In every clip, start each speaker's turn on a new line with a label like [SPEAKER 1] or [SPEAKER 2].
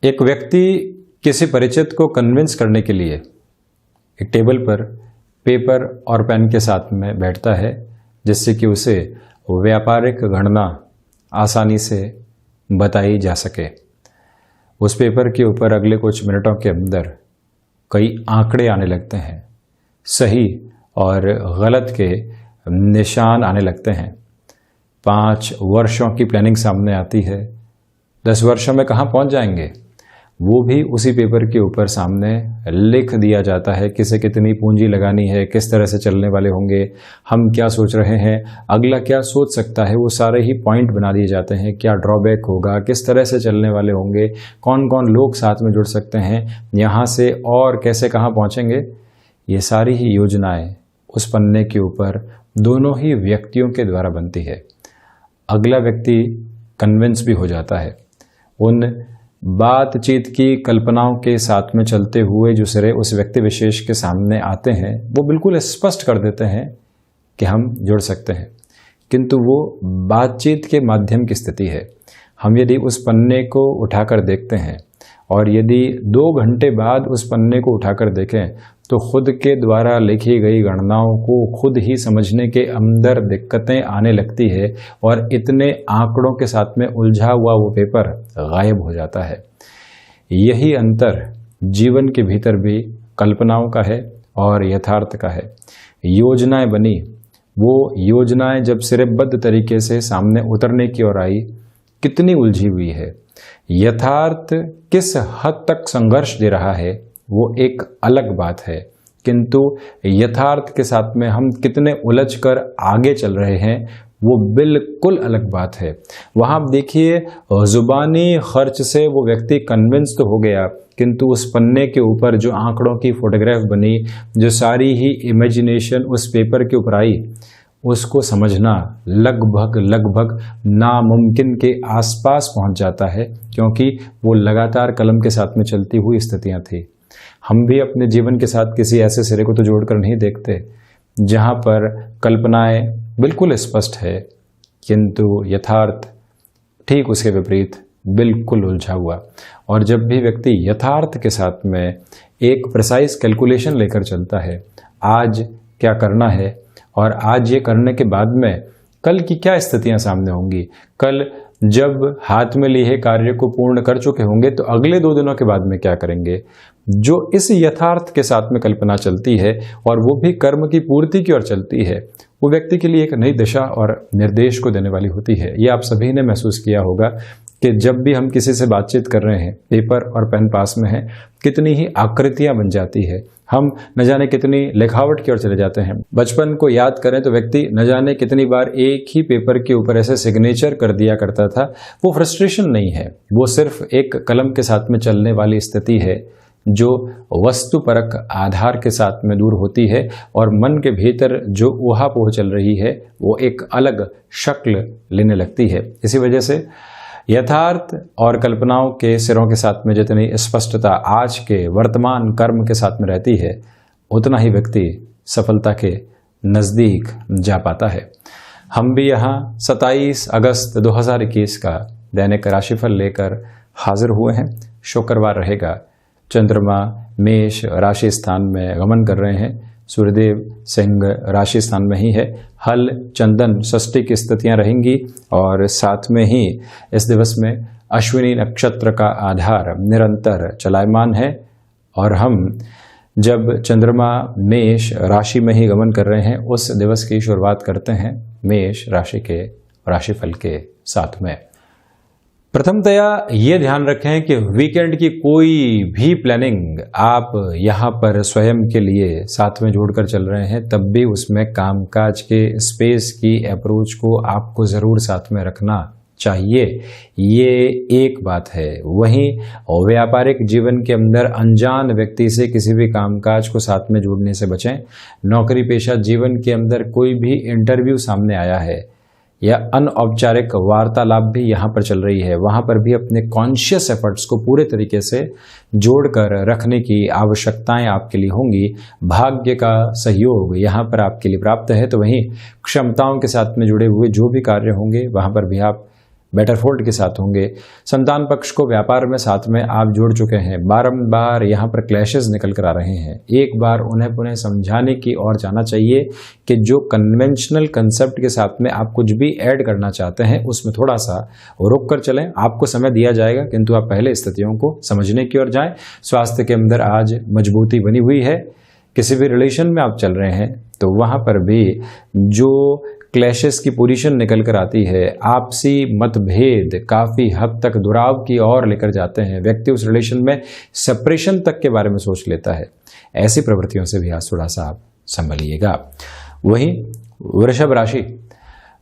[SPEAKER 1] एक व्यक्ति किसी परिचित को कन्विंस करने के लिए एक टेबल पर पेपर और पेन के साथ में बैठता है, जिससे कि उसे व्यापारिक गणना आसानी से बताई जा सके। उस पेपर के ऊपर अगले कुछ मिनटों के अंदर कई आंकड़े आने लगते हैं, सही और गलत के निशान आने लगते हैं। 5 वर्षों की प्लानिंग सामने आती है। 10 वर्षों में कहाँ पहुँच जाएंगे, वो भी उसी पेपर के ऊपर सामने लिख दिया जाता है। किसे कितनी पूंजी लगानी है, किस तरह से चलने वाले होंगे, हम क्या सोच रहे हैं, अगला क्या सोच सकता है, वो सारे ही पॉइंट बना दिए जाते हैं। क्या ड्रॉबैक होगा, किस तरह से चलने वाले होंगे, कौन कौन लोग साथ में जुड़ सकते हैं, यहाँ से और कैसे कहाँ पहुँचेंगे, ये सारी ही योजनाएं उस पन्ने के ऊपर दोनों ही व्यक्तियों के द्वारा बनती है। अगला व्यक्ति कन्विंस भी हो जाता है। उन बातचीत की कल्पनाओं के साथ में चलते हुए जो सिरे उस व्यक्ति विशेष के सामने आते हैं, वो बिल्कुल स्पष्ट कर देते हैं कि हम जुड़ सकते हैं। किंतु वो बातचीत के माध्यम की स्थिति है। हम यदि उस पन्ने को उठाकर देखते हैं और यदि 2 घंटे बाद उस पन्ने को उठाकर देखें, तो खुद के द्वारा लिखी गई गणनाओं को खुद ही समझने के अंदर दिक्कतें आने लगती है और इतने आंकड़ों के साथ में उलझा हुआ वो पेपर गायब हो जाता है। यही अंतर जीवन के भीतर भी कल्पनाओं का है और यथार्थ का है। योजनाएं बनी, वो योजनाएं जब सिरेबद्ध तरीके से सामने उतरने की ओर आई, कितनी उलझी हुई है। यथार्थ किस हद तक संघर्ष दे रहा है वो एक अलग बात है, किंतु यथार्थ के साथ में हम कितने उलझकर आगे चल रहे हैं वो बिल्कुल अलग बात है। वहां आप देखिए, जुबानी खर्च से वो व्यक्ति कन्विंस तो हो गया, किंतु उस पन्ने के ऊपर जो आंकड़ों की फोटोग्राफ बनी, जो सारी ही इमेजिनेशन उस पेपर के ऊपर आई, उसको समझना लगभग नामुमकिन के आसपास पहुंच जाता है, क्योंकि वो लगातार कलम के साथ में चलती हुई स्थितियां थी। हम भी अपने जीवन के साथ किसी ऐसे सिरे को तो जोड़कर नहीं देखते जहां पर कल्पनाएं बिल्कुल स्पष्ट है, किंतु यथार्थ ठीक उसके विपरीत बिल्कुल उलझा हुआ। और जब भी व्यक्ति यथार्थ के साथ में एक प्रिसाइज कैलकुलेशन लेकर चलता है, आज क्या करना है और आज ये करने के बाद में कल की क्या स्थितियां सामने होंगी, कल जब हाथ में लिए कार्य को पूर्ण कर चुके होंगे तो अगले 2 दिनों के बाद में क्या करेंगे, जो इस यथार्थ के साथ में कल्पना चलती है और वो भी कर्म की पूर्ति की ओर चलती है, वो व्यक्ति के लिए एक नई दिशा और निर्देश को देने वाली होती है। ये आप सभी ने महसूस किया होगा कि जब भी हम किसी से बातचीत कर रहे हैं, पेपर और पेन पास में है, कितनी ही आकृतियां बन जाती है, हम न जाने कितनी लिखावट की ओर चले जाते हैं। बचपन को याद करें तो व्यक्ति न जाने कितनी बार एक ही पेपर के ऊपर ऐसे सिग्नेचर कर दिया करता था। वो फ्रस्ट्रेशन नहीं है, वो सिर्फ एक कलम के साथ में चलने वाली स्थिति है जो वस्तुपरक आधार के साथ में दूर होती है और मन के भीतर जो ऊहापोह चल रही है वो एक अलग शक्ल लेने लगती है। इसी वजह से यथार्थ और कल्पनाओं के सिरों के साथ में जितनी स्पष्टता आज के वर्तमान कर्म के साथ में रहती है, उतना ही व्यक्ति सफलता के नज़दीक जा पाता है। हम भी यहाँ 27 अगस्त 2021 का दैनिक राशिफल लेकर हाजिर हुए हैं। शुक्रवार रहेगा, चंद्रमा मेष राशि स्थान में गमन कर रहे हैं, सूर्यदेव सिंह राशि स्थान में ही है, हल चंदन षष्ठी की स्थितियां रहेंगी और साथ में ही इस दिवस में अश्विनी नक्षत्र का आधार निरंतर चलायमान है। और हम जब चंद्रमा मेष राशि में ही गमन कर रहे हैं, उस दिवस की शुरुआत करते हैं मेष राशि के राशिफल के साथ में। प्रथमतया ये ध्यान रखें कि वीकेंड की कोई भी प्लानिंग आप यहाँ पर स्वयं के लिए साथ में जोड़कर चल रहे हैं, तब भी उसमें कामकाज के स्पेस की अप्रोच को आपको ज़रूर साथ में रखना चाहिए। ये एक बात है। वहीं व्यापारिक जीवन के अंदर अनजान व्यक्ति से किसी भी कामकाज को साथ में जोड़ने से बचें। नौकरी पेशा जीवन के अंदर कोई भी इंटरव्यू सामने आया है या अनौपचारिक वार्तालाप भी यहाँ पर चल रही है, वहाँ पर भी अपने कॉन्शियस एफर्ट्स को पूरे तरीके से जोड़कर रखने की आवश्यकताएं आपके लिए होंगी। भाग्य का सहयोग यहाँ पर आपके लिए प्राप्त है, तो वहीं क्षमताओं के साथ में जुड़े हुए जो भी कार्य होंगे वहाँ पर भी आप बेटर फोल्ड के साथ होंगे। संतान पक्ष को व्यापार में साथ में आप जोड़ चुके हैं, बारंबार यहाँ पर क्लैशेस निकल कर आ रहे हैं। एक बार उन्हें पुनः समझाने की ओर जाना चाहिए कि जो कन्वेंशनल कंसेप्ट के साथ में आप कुछ भी ऐड करना चाहते हैं उसमें थोड़ा सा रुक कर चलें। आपको समय दिया जाएगा, किंतु आप पहले स्थितियों को समझने की ओर जाएं। स्वास्थ्य के अंदर आज मजबूती बनी हुई है। किसी भी रिलेशन में आप चल रहे हैं तो वहां पर भी जो क्लैशेस की पोजीशन निकल कर आती है, आपसी मतभेद काफी हद तक दुराव की ओर लेकर जाते हैं। व्यक्ति उस रिलेशन में सेपरेशन तक के बारे में सोच लेता है। ऐसी प्रवृत्तियों से भी आज थोड़ा सा आप संभलिएगा। वहीं वृषभ राशि,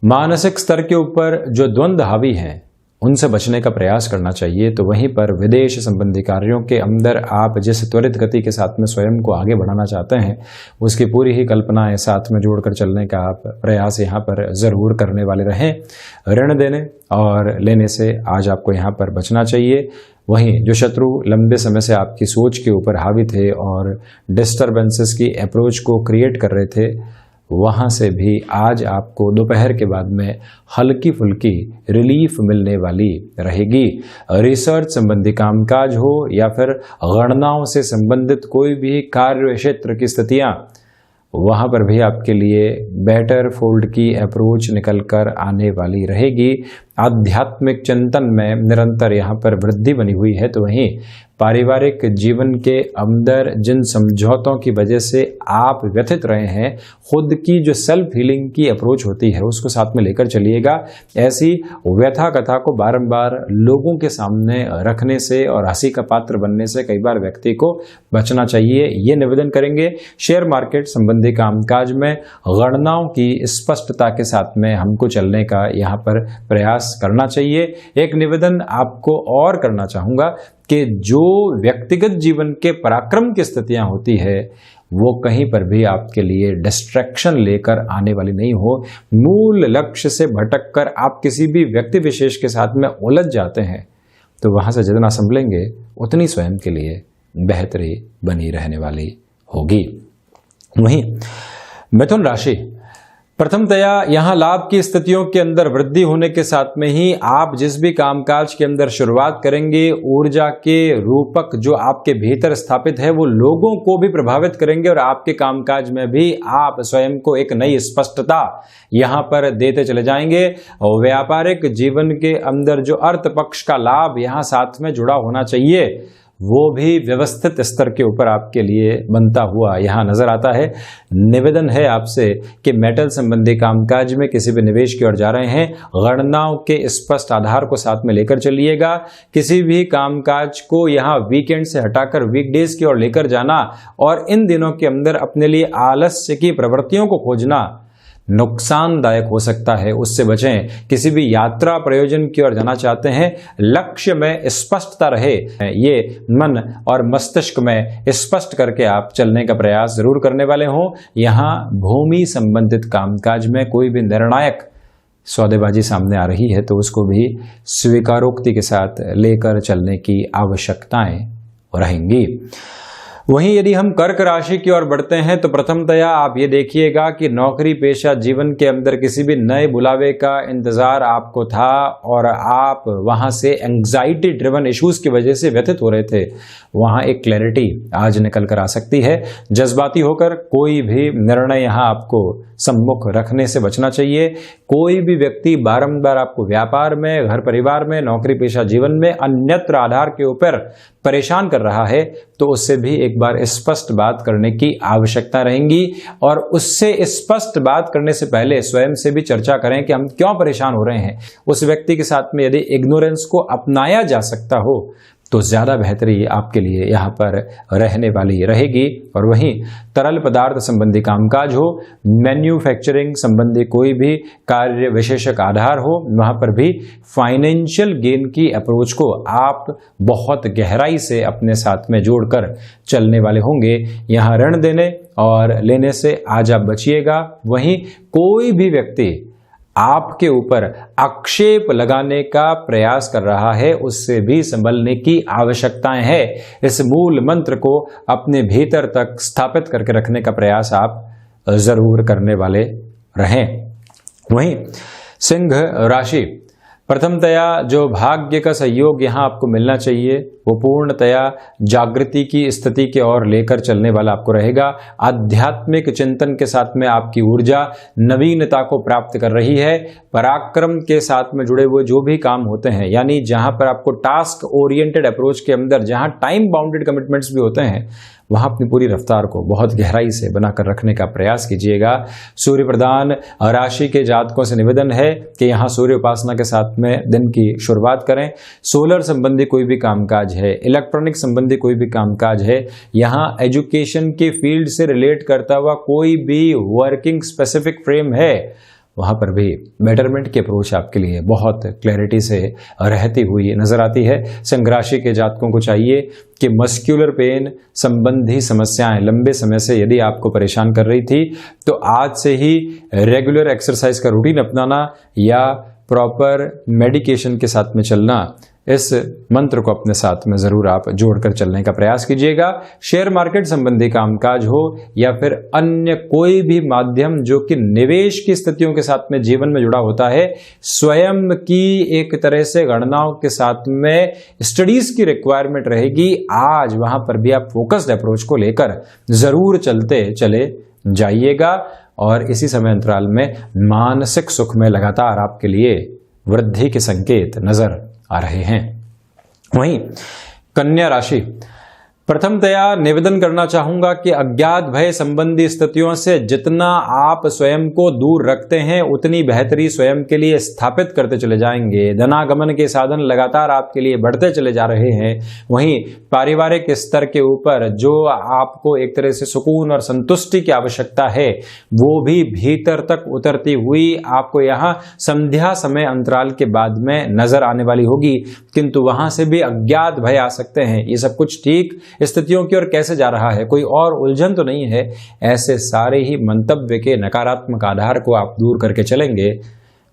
[SPEAKER 1] मानसिक स्तर के ऊपर जो द्वंद्व हावी हैं उनसे बचने का प्रयास करना चाहिए। तो वहीं पर विदेश संबंधी कार्यों के अंदर आप जिस त्वरित गति के साथ में स्वयं को आगे बढ़ाना चाहते हैं उसकी पूरी ही कल्पनाएं साथ में जोड़कर चलने का आप प्रयास यहाँ पर जरूर करने वाले रहें। ऋण देने और लेने से आज आपको यहाँ पर बचना चाहिए। वहीं जो शत्रु लंबे समय से आपकी सोच के ऊपर हावी थे और डिस्टर्बेंसेस की अप्रोच को क्रिएट कर रहे थे, वहाँ से भी आज आपको दोपहर के बाद में हल्की फुल्की रिलीफ मिलने वाली रहेगी। रिसर्च संबंधी कामकाज हो या फिर गणनाओं से संबंधित कोई भी कार्य क्षेत्र की स्थितियाँ, वहाँ पर भी आपके लिए बेटर फोल्ड की अप्रोच निकल कर आने वाली रहेगी। आध्यात्मिक चिंतन में निरंतर यहाँ पर वृद्धि बनी हुई है। तो वहीं पारिवारिक जीवन के अंदर जिन समझौतों की वजह से आप व्यथित रहे हैं, खुद की जो सेल्फ हीलिंग की अप्रोच होती है उसको साथ में लेकर चलिएगा। ऐसी व्यथा कथा को बारंबार लोगों के सामने रखने से और हंसी का पात्र बनने से कई बार व्यक्ति को बचना चाहिए, ये निवेदन करेंगे। शेयर मार्केट संबंधी कामकाज में गणनाओं की स्पष्टता के साथ में हमको चलने का यहाँ पर प्रयास करना चाहिए। एक निवेदन आपको और करना चाहूंगा कि जो व्यक्तिगत जीवन के पराक्रम की स्थितियां होती है वो कहीं पर भी आपके लिए डिस्ट्रैक्शन लेकर आने वाली नहीं हो। मूल लक्ष्य से भटक कर आप किसी भी व्यक्ति विशेष के साथ में उलझ जाते हैं तो वहां से जितना संभलेंगे उतनी स्वयं के लिए बेहतरी बनी रहने वाली होगी। वहीं मिथुन राशि, प्रथमतया यहाँ लाभ की स्थितियों के अंदर वृद्धि होने के साथ में ही आप जिस भी कामकाज के अंदर शुरुआत करेंगे, ऊर्जा के रूपक जो आपके भीतर स्थापित है वो लोगों को भी प्रभावित करेंगे और आपके कामकाज में भी आप स्वयं को एक नई स्पष्टता यहाँ पर देते चले जाएंगे। और व्यापारिक जीवन के अंदर जो अर्थ पक्ष का लाभ यहाँ साथ में जुड़ा होना चाहिए वो भी व्यवस्थित स्तर के ऊपर आपके लिए बनता हुआ यहाँ नजर आता है। निवेदन है आपसे कि मेटल संबंधी कामकाज में किसी भी निवेश की ओर जा रहे हैं, गणनाओं के स्पष्ट आधार को साथ में लेकर चलिएगा। किसी भी कामकाज को यहाँ वीकेंड से हटाकर वीकडेज की ओर लेकर जाना और इन दिनों के अंदर अपने लिए आलस्य की प्रवृत्तियों को खोजना नुकसानदायक हो सकता है, उससे बचें। किसी भी यात्रा प्रयोजन की ओर जाना चाहते हैं, लक्ष्य में स्पष्टता रहे, ये मन और मस्तिष्क में स्पष्ट करके आप चलने का प्रयास जरूर करने वाले हों। यहाँ भूमि संबंधित कामकाज में कोई भी निर्णायक सौदेबाजी सामने आ रही है तो उसको भी स्वीकारोक्ति के साथ लेकर चलने की आवश्यकताएं रहेंगी। वहीं यदि हम कर्क राशि की ओर बढ़ते हैं तो प्रथमतया आप ये देखिएगा कि नौकरी पेशा जीवन के अंदर किसी भी नए बुलावे का इंतजार आपको था और आप वहां से एंग्जाइटी ड्रिवन इश्यूज की वजह से व्यथित हो रहे थे, वहां एक क्लैरिटी आज निकल कर आ सकती है। जज्बाती होकर कोई भी निर्णय यहाँ आपको सम्मुख रखने से बचना चाहिए। कोई भी व्यक्ति बारंबार आपको व्यापार में, घर परिवार में, नौकरी पेशा जीवन में अन्यत्र आधार के ऊपर परेशान कर रहा है तो उससे भी एक बार स्पष्ट बात करने की आवश्यकता रहेगी और उससे स्पष्ट बात करने से पहले स्वयं से भी चर्चा करें कि हम क्यों परेशान हो रहे हैं। उस व्यक्ति के साथ में यदि इग्नोरेंस को अपनाया जा सकता हो तो ज्यादा बेहतरी आपके लिए यहाँ पर रहने वाली रहेगी। और वहीं तरल पदार्थ संबंधी कामकाज हो, मैन्युफैक्चरिंग संबंधी कोई भी कार्य विशेषक आधार हो, वहां पर भी फाइनेंशियल गेन की अप्रोच को आप बहुत गहराई से अपने साथ में जोड़कर चलने वाले होंगे। यहाँ ऋण देने और लेने से आज आप बचिएगा। वहीं कोई भी व्यक्ति आपके ऊपर आक्षेप लगाने का प्रयास कर रहा है उससे भी संभलने की आवश्यकताएं है। इस मूल मंत्र को अपने भीतर तक स्थापित करके रखने का प्रयास आप जरूर करने वाले रहें। वहीं सिंह राशि, प्रथमतया जो भाग्य का सहयोग यहाँ आपको मिलना चाहिए वो पूर्णतया जागृति की स्थिति के ओर लेकर चलने वाला आपको रहेगा। आध्यात्मिक चिंतन के साथ में आपकी ऊर्जा नवीनता को प्राप्त कर रही है। पराक्रम के साथ में जुड़े हुए जो भी काम होते हैं, यानी जहां पर आपको टास्क ओरिएंटेड अप्रोच के अंदर जहां टाइम बाउंडेड कमिटमेंट्स भी होते हैं, वहां अपनी पूरी रफ्तार को बहुत गहराई से बनाकर रखने का प्रयास कीजिएगा। सूर्य प्रधान राशि के जातकों से निवेदन है कि यहाँ सूर्य उपासना के साथ में दिन की शुरुआत करें। सोलर संबंधी कोई भी कामकाज है, इलेक्ट्रॉनिक संबंधी कोई भी कामकाज है, यहाँ एजुकेशन के फील्ड से रिलेट करता हुआ कोई भी वर्किंग स्पेसिफिक फ्रेम है, वहां पर भी बेटरमेंट की अप्रोच आपके लिए बहुत क्लैरिटी से रहती हुई नजर आती है। सिंह राशि के जातकों को चाहिए कि मस्क्यूलर पेन संबंधी समस्याएं लंबे समय से यदि आपको परेशान कर रही थी तो आज से ही रेगुलर एक्सरसाइज का रूटीन अपनाना या प्रॉपर मेडिकेशन के साथ में चलना, इस मंत्र को अपने साथ में जरूर आप जोड़कर चलने का प्रयास कीजिएगा। शेयर मार्केट संबंधी कामकाज हो या फिर अन्य कोई भी माध्यम जो कि निवेश की स्थितियों के साथ में जीवन में जुड़ा होता है, स्वयं की एक तरह से गणनाओं के साथ में स्टडीज की रिक्वायरमेंट रहेगी। आज वहां पर भी आप फोकस्ड अप्रोच को लेकर जरूर चलते चले जाइएगा और इसी समय अंतराल में मानसिक सुख में लगातार आपके लिए वृद्धि के संकेत नजर आ रहे हैं। वहीं कन्या राशि, प्रथमतया निवेदन करना चाहूंगा कि अज्ञात भय संबंधी स्थितियों से जितना आप स्वयं को दूर रखते हैं उतनी बेहतरी स्वयं के लिए स्थापित करते चले जाएंगे। धनागमन के साधन लगातार आपके लिए बढ़ते चले जा रहे हैं। वहीं पारिवारिक स्तर के ऊपर जो आपको एक तरह से सुकून और संतुष्टि की आवश्यकता है वो भी भीतर तक उतरती हुई आपको यहाँ संध्या समय अंतराल के बाद में नजर आने वाली होगी, किंतु वहां से भी अज्ञात भय आ सकते हैं। ये सब कुछ ठीक स्थितियों की ओर कैसे जा रहा है, कोई और उलझन तो नहीं है, ऐसे सारे ही मंतव्य के नकारात्मक आधार को आप दूर करके चलेंगे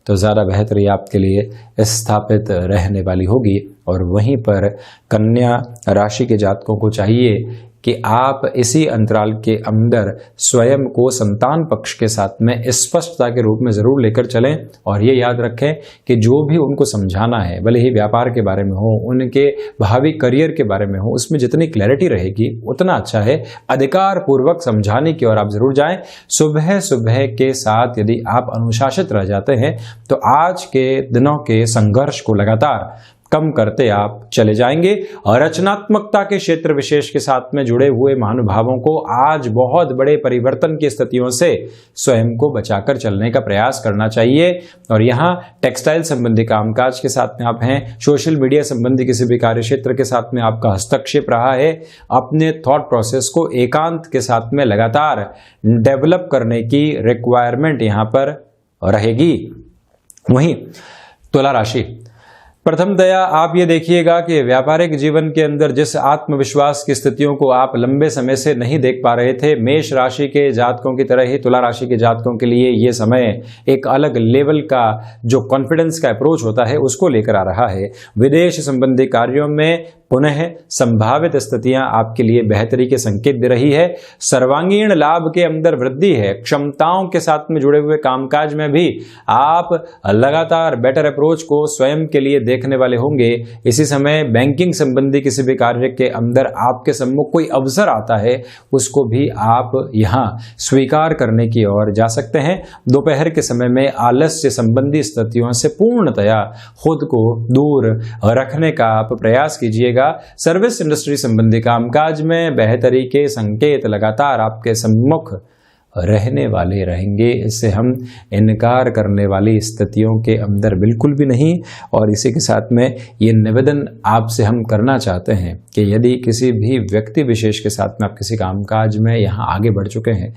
[SPEAKER 1] तो ज़्यादा बेहतरी आपके लिए स्थापित रहने वाली होगी। और वहीं पर कन्या राशि के जातकों को चाहिए कि आप इसी अंतराल के अंदर स्वयं को संतान पक्ष के साथ में स्पष्टता के रूप में जरूर लेकर चलें और ये याद रखें कि जो भी उनको समझाना है, भले ही व्यापार के बारे में हो, उनके भावी करियर के बारे में हो, उसमें जितनी क्लैरिटी रहेगी उतना अच्छा है। अधिकार पूर्वक समझाने की ओर आप जरूर जाएं। सुबह सुबह के साथ यदि आप अनुशासित रह जाते हैं तो आज के दिनों के संघर्ष को लगातार कम करते आप चले जाएंगे। और रचनात्मकता के क्षेत्र विशेष के साथ में जुड़े हुए महानुभावों को आज बहुत बड़े परिवर्तन की स्थितियों से स्वयं को बचाकर चलने का प्रयास करना चाहिए। और यहाँ टेक्सटाइल संबंधी कामकाज के साथ में आप हैं, सोशल मीडिया संबंधी किसी भी कार्य क्षेत्र के साथ में आपका हस्तक्षेप रहा है, अपने थॉट प्रोसेस को एकांत के साथ में लगातार डेवलप करने की रिक्वायरमेंट यहाँ पर रहेगी। वहीं तुला राशि, प्रथमतया आप ये देखिएगा कि व्यापारिक जीवन के अंदर जिस आत्मविश्वास की स्थितियों को आप लंबे समय से नहीं देख पा रहे थे, मेष राशि के जातकों की तरह ही तुला राशि के जातकों के लिए ये समय एक अलग लेवल का जो कॉन्फिडेंस का अप्रोच होता है उसको लेकर आ रहा है। विदेश संबंधी कार्यों में पुनः संभावित स्थितियां आपके लिए बेहतरी के संकेत दे रही है। सर्वांगीण लाभ के अंदर वृद्धि है। क्षमताओं के साथ में जुड़े हुए कामकाज में भी आप लगातार बेटर अप्रोच को स्वयं के लिए देखने वाले होंगे। इसी समय बैंकिंग संबंधी किसी भी कार्य के अंदर आपके सम्मुख कोई अवसर आता है, उसको भी आप यहाँ स्वीकार करने की ओर जा सकते हैं। दोपहर के समय में आलस्य संबंधी स्थितियों से पूर्णतया खुद को दूर रखने का आप प्रयास कीजिएगा। सर्विस इंडस्ट्री संबंधी कामकाज में बेहतरी के संकेत लगातार आपके सम्मुख रहने वाले रहेंगे। इससे हम इनकार करने वाली स्थितियों के अंदर बिल्कुल भी नहीं। और इसी के साथ में ये निवेदन आपसे हम करना चाहते हैं कि यदि किसी भी व्यक्ति विशेष के साथ में आप किसी कामकाज में यहाँ आगे बढ़ चुके हैं,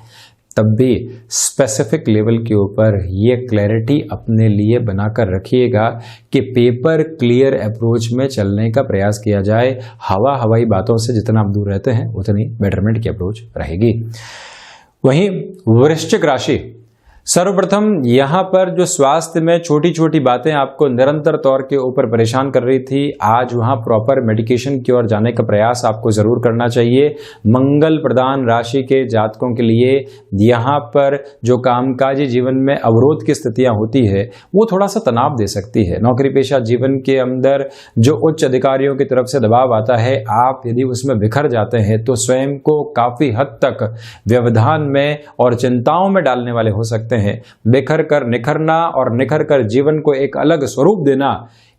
[SPEAKER 1] तब भी स्पेसिफिक लेवल के ऊपर ये क्लैरिटी अपने लिए बनाकर रखिएगा कि पेपर क्लियर अप्रोच में चलने का प्रयास किया जाए। हवाई बातों से जितना आप दूर रहते हैं उतनी बेटरमेंट की अप्रोच रहेगी। वहीं वृश्चिक राशि, सर्वप्रथम यहाँ पर जो स्वास्थ्य में छोटी छोटी बातें आपको निरंतर तौर के ऊपर परेशान कर रही थी, आज वहाँ प्रॉपर मेडिकेशन की ओर जाने का प्रयास आपको जरूर करना चाहिए। मंगल प्रधान राशि के जातकों के लिए यहाँ पर जो कामकाजी जीवन में अवरोध की स्थितियां होती है वो थोड़ा सा तनाव दे सकती है। नौकरी पेशा जीवन के अंदर जो उच्च अधिकारियों की तरफ से दबाव आता है, आप यदि उसमें बिखर जाते हैं तो स्वयं को काफी हद तक व्यवधान में और चिंताओं में डालने वाले हो सकते हैं। बिखर कर निखरना और निखर कर जीवन को एक अलग स्वरूप देना,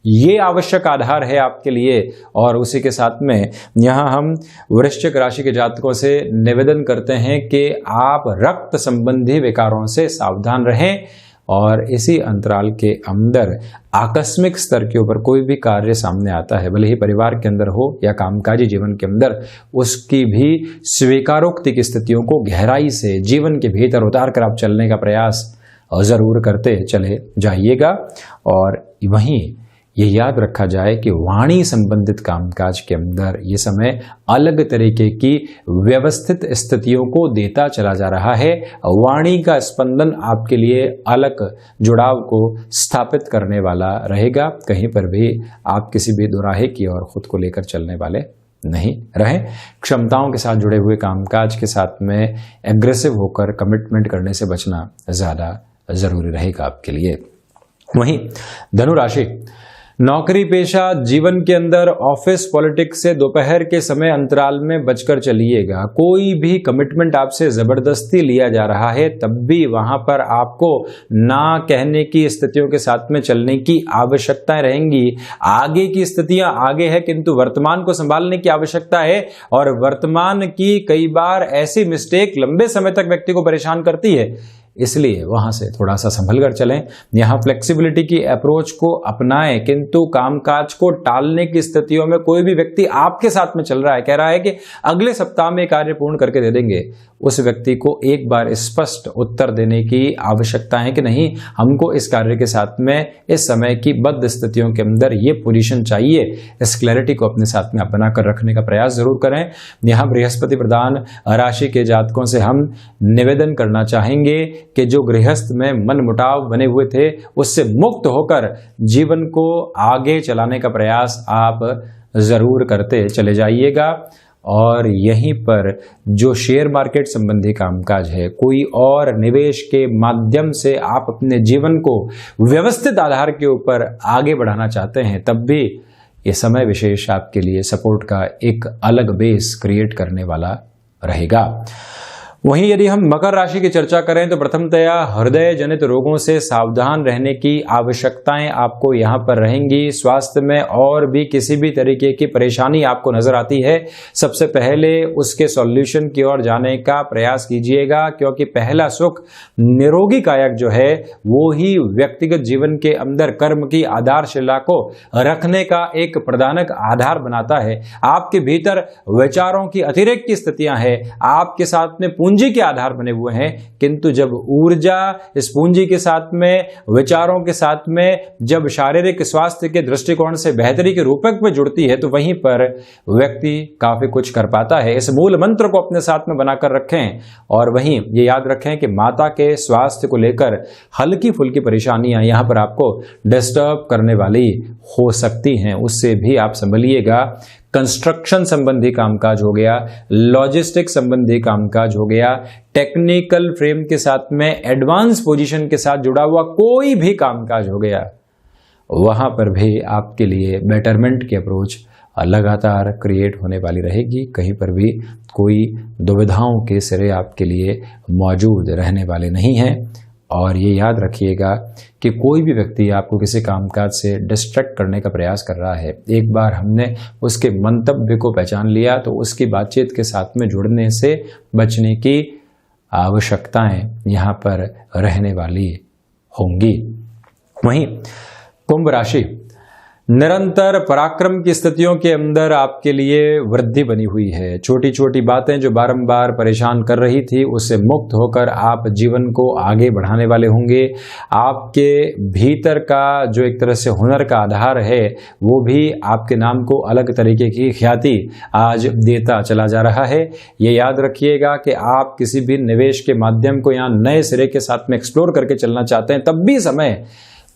[SPEAKER 1] ये आवश्यक आधार है आपके लिए। और उसी के साथ में यहाँ हम वृश्चिक राशि के जातकों से निवेदन करते हैं कि आप रक्त संबंधी विकारों से सावधान रहें और इसी अंतराल के अंदर आकस्मिक स्तर के ऊपर कोई भी कार्य सामने आता है, भले ही परिवार के अंदर हो या कामकाजी जीवन के अंदर, उसकी भी स्वीकारोक्ति की स्थितियों को गहराई से जीवन के भीतर उतार कर आप चलने का प्रयास जरूर करते चले जाइएगा। और वहीं ये याद रखा जाए कि वाणी संबंधित कामकाज के अंदर ये समय अलग तरीके की व्यवस्थित स्थितियों को देता चला जा रहा है। वाणी का स्पंदन आपके लिए अलग जुड़ाव को स्थापित करने वाला रहेगा। कहीं पर भी आप किसी भी दोराहे की ओर खुद को लेकर चलने वाले नहीं रहे। क्षमताओं के साथ जुड़े हुए कामकाज के साथ में एग्रेसिव होकर कमिटमेंट करने से बचना ज्यादा जरूरी रहेगा आपके लिए। वहीं धनु राशि, नौकरी पेशा जीवन के अंदर ऑफिस पॉलिटिक्स से दोपहर के समय अंतराल में बचकर चलिएगा। कोई भी कमिटमेंट आपसे जबरदस्ती लिया जा रहा है तब भी वहां पर आपको ना कहने की स्थितियों के साथ में चलने की आवश्यकताएं रहेंगी। आगे की स्थितियां आगे है किंतु वर्तमान को संभालने की आवश्यकता है। और वर्तमान की कई बार ऐसी मिस्टेक लंबे समय तक व्यक्ति को परेशान करती है, इसलिए वहां से थोड़ा सा संभल कर चलें। यहाँ फ्लेक्सिबिलिटी की अप्रोच को अपनाएं, किंतु कामकाज को टालने की स्थितियों में कोई भी व्यक्ति आपके साथ में चल रहा है, कह रहा है कि अगले सप्ताह में कार्य पूर्ण करके दे देंगे, उस व्यक्ति को एक बार स्पष्ट उत्तर देने की आवश्यकता है कि नहीं, हमको इस कार्य के साथ में इस समय की बद्ध स्थितियों के अंदर ये पोजीशन चाहिए। इस क्लैरिटी को अपने साथ में अपना कर रखने का प्रयास जरूर करें। यहाँ बृहस्पति प्रधान राशि के जातकों से हम निवेदन करना चाहेंगे कि जो गृहस्थ में मनमुटाव बने हुए थे उससे मुक्त होकर जीवन को आगे चलाने का प्रयास आप जरूर करते चले जाइएगा। और यहीं पर जो शेयर मार्केट संबंधी कामकाज है, कोई और निवेश के माध्यम से आप अपने जीवन को व्यवस्थित आधार के ऊपर आगे बढ़ाना चाहते हैं, तब भी ये समय विशेष आपके लिए सपोर्ट का एक अलग बेस क्रिएट करने वाला रहेगा। वहीं यदि हम मकर राशि की चर्चा करें तो प्रथमतया हृदय जनित रोगों से सावधान रहने की आवश्यकताएं आपको यहां पर रहेंगी। स्वास्थ्य में और भी किसी भी तरीके की परेशानी आपको नजर आती है, सबसे पहले उसके सॉल्यूशन की ओर जाने का प्रयास कीजिएगा, क्योंकि पहला सुख निरोगी कायक जो है वो ही व्यक्तिगत जीवन के अंदर कर्म की आधारशिला को रखने का एक प्रधानक आधार बनाता है। आपके भीतर विचारों की अतिरेक की स्थितियां हैं, आपके साथ में पूंजी के आधार बने हुए हैं, किंतु जब ऊर्जा इस पूंजी के साथ में, विचारों के साथ में, जब शारीरिक स्वास्थ्य के दृष्टिकोण से बेहतरी के रूपक में जुड़ती है तो वहीं पर व्यक्ति काफी कुछ कर पाता है। इस मूल मंत्र को अपने साथ में बनाकर रखें। और वहीं ये याद रखें कि माता के स्वास्थ्य को लेकर हल्की फुल्की परेशानियां यहां पर आपको डिस्टर्ब करने वाली हो सकती हैं, उससे भी आप संभलिएगा। कंस्ट्रक्शन संबंधी कामकाज हो गया, लॉजिस्टिक संबंधी कामकाज हो गया, टेक्निकल फ्रेम के साथ में एडवांस पोजीशन के साथ जुड़ा हुआ कोई भी कामकाज हो गया, वहां पर भी आपके लिए बेटरमेंट की अप्रोच लगातार क्रिएट होने वाली रहेगी। कहीं पर भी कोई दुविधाओं के सिरे आपके लिए मौजूद रहने वाले नहीं हैं। और ये याद रखिएगा कि कोई भी व्यक्ति आपको किसी कामकाज से डिस्ट्रैक्ट करने का प्रयास कर रहा है, एक बार हमने उसके मंतव्य को पहचान लिया तो उसकी बातचीत के साथ में जुड़ने से बचने की आवश्यकताएं यहाँ पर रहने वाली होंगी। वहीं कुंभ राशि, निरंतर पराक्रम की स्थितियों के अंदर आपके लिए वृद्धि बनी हुई है। छोटी छोटी बातें जो बारंबार परेशान कर रही थी उससे मुक्त होकर आप जीवन को आगे बढ़ाने वाले होंगे। आपके भीतर का जो एक तरह से हुनर का आधार है वो भी आपके नाम को अलग तरीके की ख्याति आज देता चला जा रहा है। ये याद रखिएगा कि आप किसी भी निवेश के माध्यम को यहाँ नए सिरे के साथ में एक्सप्लोर करके चलना चाहते हैं, तब भी समय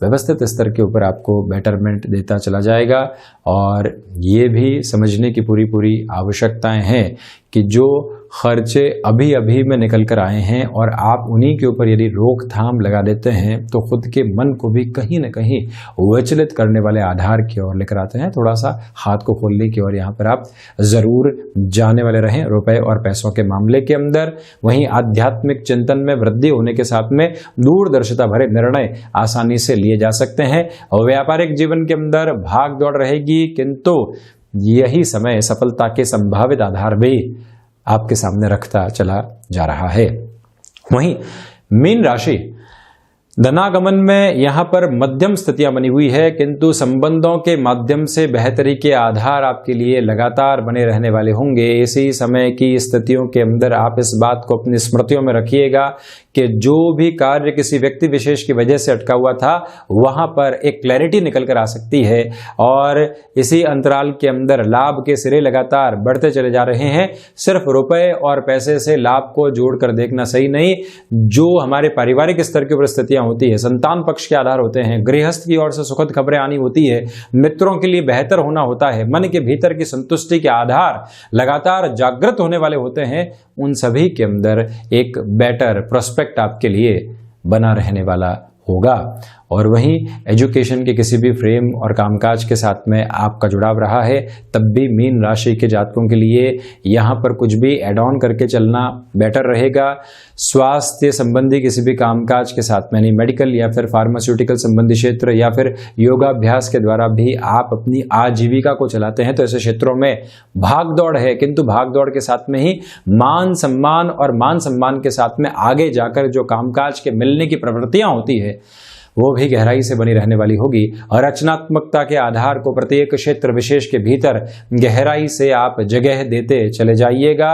[SPEAKER 1] व्यवस्थित स्तर के ऊपर आपको बेटरमेंट देता चला जाएगा। और ये भी समझने की पूरी आवश्यकताएं हैं कि जो खर्चे अभी अभी में निकल कर आए हैं और आप उन्हीं के ऊपर यदि रोकथाम लगा देते हैं तो खुद के मन को भी कहीं ना कहीं विचलित करने वाले आधार की ओर लेकर आते हैं। थोड़ा सा हाथ को खोलने की ओर यहाँ पर आप जरूर जाने वाले रहें रुपए और पैसों के मामले के अंदर। वहीं आध्यात्मिक चिंतन में वृद्धि होने के साथ में दूरदर्शिता भरे निर्णय आसानी से लिए जा सकते हैं। और व्यापारिक जीवन के अंदर भाग दौड़ रहेगी, किंतु यही समय सफलता के संभावित आधार भी आपके सामने रखता चला जा रहा है। वहीं मीन राशि, धनागमन में यहां पर मध्यम स्थितियां बनी हुई है, किंतु संबंधों के माध्यम से बेहतरी के आधार आपके लिए लगातार बने रहने वाले होंगे। इसी समय की स्थितियों के अंदर आप इस बात को अपनी स्मृतियों में रखिएगा कि जो भी कार्य किसी व्यक्ति विशेष की वजह से अटका हुआ था वहां पर एक क्लैरिटी निकल कर आ सकती है। और इसी अंतराल के अंदर लाभ के सिरे लगातार बढ़ते चले जा रहे हैं। सिर्फ रुपए और पैसे से लाभ को जोड़कर देखना सही नहीं। जो हमारे पारिवारिक स्तर की परिस्थितियां होती है, संतान पक्ष के आधार होते हैं, गृहस्थ की ओर से सुखद खबरें आनी होती है, मित्रों के लिए बेहतर होना होता है, मन के भीतर की संतुष्टि के आधार लगातार जागृत होने वाले होते हैं, उन सभी के अंदर एक बेटर प्रोस्पेक्ट आपके लिए बना रहने वाला होगा। और वहीं एजुकेशन के किसी भी फ्रेम और कामकाज के साथ में आपका जुड़ाव रहा है, तब भी मीन राशि के जातकों के लिए यहाँ पर कुछ भी एड ऑन करके चलना बेटर रहेगा। स्वास्थ्य संबंधी किसी भी कामकाज के साथ में, यानी मेडिकल या फिर फार्मास्यूटिकल संबंधी क्षेत्र या फिर योगाभ्यास के द्वारा भी आप अपनी आजीविका को चलाते हैं, तो ऐसे क्षेत्रों में भाग दौड़ है, किंतु भाग दौड़ के साथ में ही मान सम्मान और मान सम्मान के साथ में आगे जाकर जो कामकाज के मिलने की प्रवृत्तियां होती है वो भी गहराई से बनी रहने वाली होगी। और रचनात्मकता के आधार को प्रत्येक क्षेत्र विशेष के भीतर गहराई से आप जगह देते चले जाइएगा।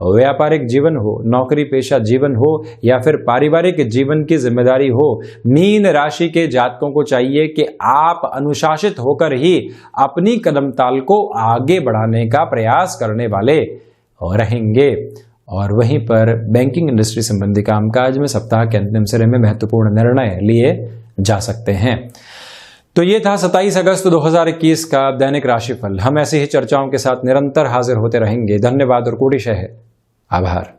[SPEAKER 1] व्यापारिक जीवन हो, नौकरी पेशा जीवन हो या फिर पारिवारिक जीवन की जिम्मेदारी हो, मीन राशि के जातकों को चाहिए कि आप अनुशासित होकर ही अपनी कदम ताल को आगे बढ़ाने का प्रयास करने वाले रहेंगे। और वहीं पर बैंकिंग इंडस्ट्री संबंधी कामकाज में सप्ताह के अंतिम सिरे में महत्वपूर्ण निर्णय लिए जा सकते हैं। तो ये था 27 अगस्त 2021 का दैनिक राशिफल। हम ऐसी ही चर्चाओं के साथ निरंतर हाजिर होते रहेंगे। धन्यवाद और कोटिशः आभार।